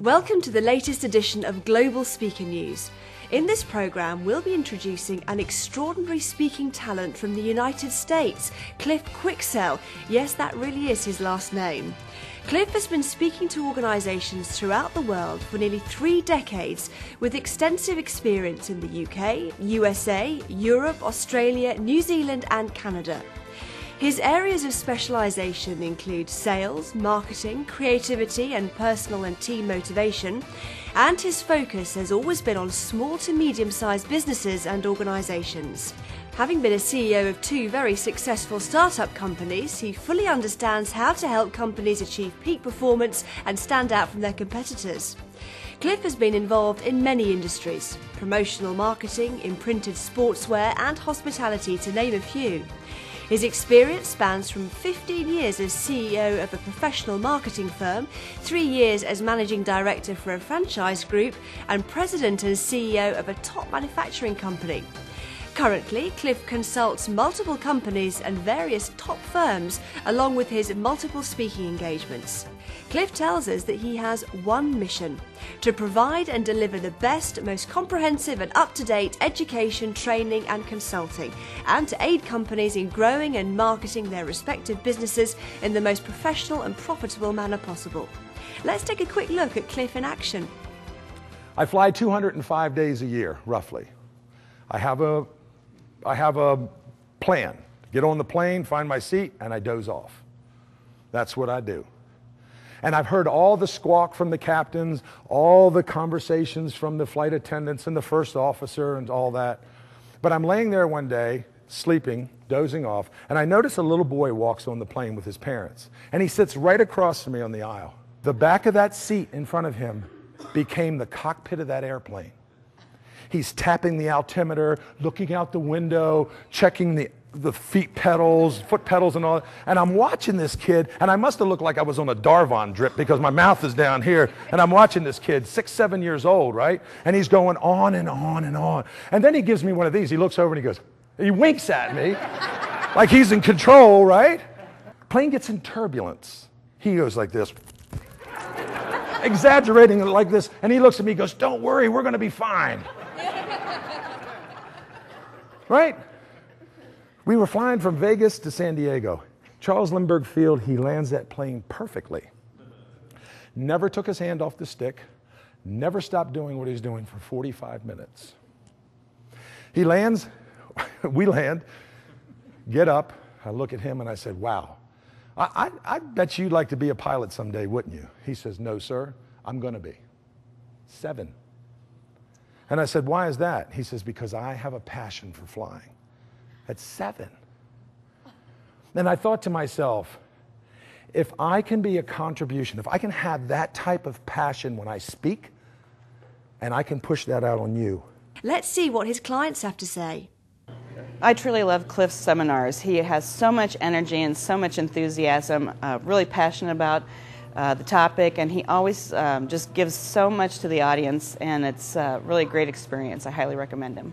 Welcome to the latest edition of Global Speaker News. In this programme, we'll be introducing an extraordinary speaking talent from the United States, Cliff Quicksell. Yes, that really is his last name. Cliff has been speaking to organisations throughout the world for nearly 3 decades, with extensive experience in the UK, USA, Europe, Australia, New Zealand and Canada. His areas of specialisation include sales, marketing, creativity and personal and team motivation, and his focus has always been on small to medium-sized businesses and organisations. Having been a CEO of 2 very successful startup companies, he fully understands how to help companies achieve peak performance and stand out from their competitors. Cliff has been involved in many industries: promotional marketing, imprinted sportswear and hospitality, to name a few. His experience spans from 15 years as CEO of a professional marketing firm, 3 years as managing director for a franchise group, and president and CEO of a top manufacturing company. Currently, Cliff consults multiple companies and various top firms, along with his multiple speaking engagements. Cliff tells us that he has one mission: to provide and deliver the best, most comprehensive and up-to-date education, training and consulting, and to aid companies in growing and marketing their respective businesses in the most professional and profitable manner possible. Let's take a quick look at Cliff in action. I fly 205 days a year, roughly. I have a plan. Get on the plane, find my seat, and I doze off. That's what I do. And I've heard all the squawk from the captains, all the conversations from the flight attendants and the first officer and all that. But I'm laying there one day, sleeping, dozing off, and I notice a little boy walks on the plane with his parents. And he sits right across from me on the aisle. The back of that seat in front of him became the cockpit of that airplane. He's tapping the altimeter, looking out the window, checking the foot pedals and all that. And I'm watching this kid, and I must have looked like I was on a Darvon drip because my mouth is down here. And I'm watching this kid, 6, 7 years old, right? And he's going on and on and on. And then he gives me one of these. He looks over and he winks at me like he's in control, right? Plane gets in turbulence. He goes like this, exaggerating it like this. And he looks at me and goes, "Don't worry, we're going to be fine." Right? We were flying from Vegas to San Diego. Charles Lindbergh Field, he lands that plane perfectly. Never took his hand off the stick, never stopped doing what he was doing for 45 minutes. He lands, we land, get up, I look at him and I said, "Wow, I bet you'd like to be a pilot someday, wouldn't you?" He says, "No, sir, I'm going to be." 7. And I said, "Why is that?" He says, "Because I have a passion for flying." At 7. And I thought to myself, if I can be a contribution, if I can have that type of passion when I speak, and I can push that out on you. Let's see what his clients have to say. I truly love Cliff's seminars. He has so much energy and so much enthusiasm, really passionate about the topic, and he always just gives so much to the audience, and it's really a great experience. I highly recommend him.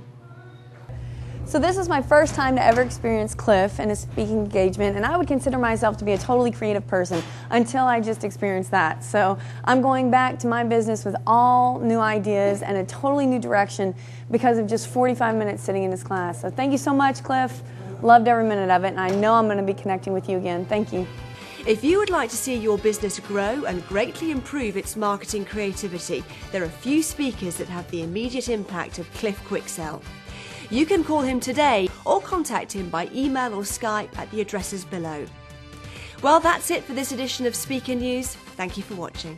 So this is my first time to ever experience Cliff in a speaking engagement, and I would consider myself to be a totally creative person until I just experienced that. So I'm going back to my business with all new ideas and a totally new direction because of just 45 minutes sitting in his class. So thank you so much, Cliff. Loved every minute of it, and I know I'm going to be connecting with you again. Thank you. If you would like to see your business grow and greatly improve its marketing creativity, there are few speakers that have the immediate impact of Cliff Quicksell. You can call him today or contact him by email or Skype at the addresses below. Well, that's it for this edition of Speaker News. Thank you for watching.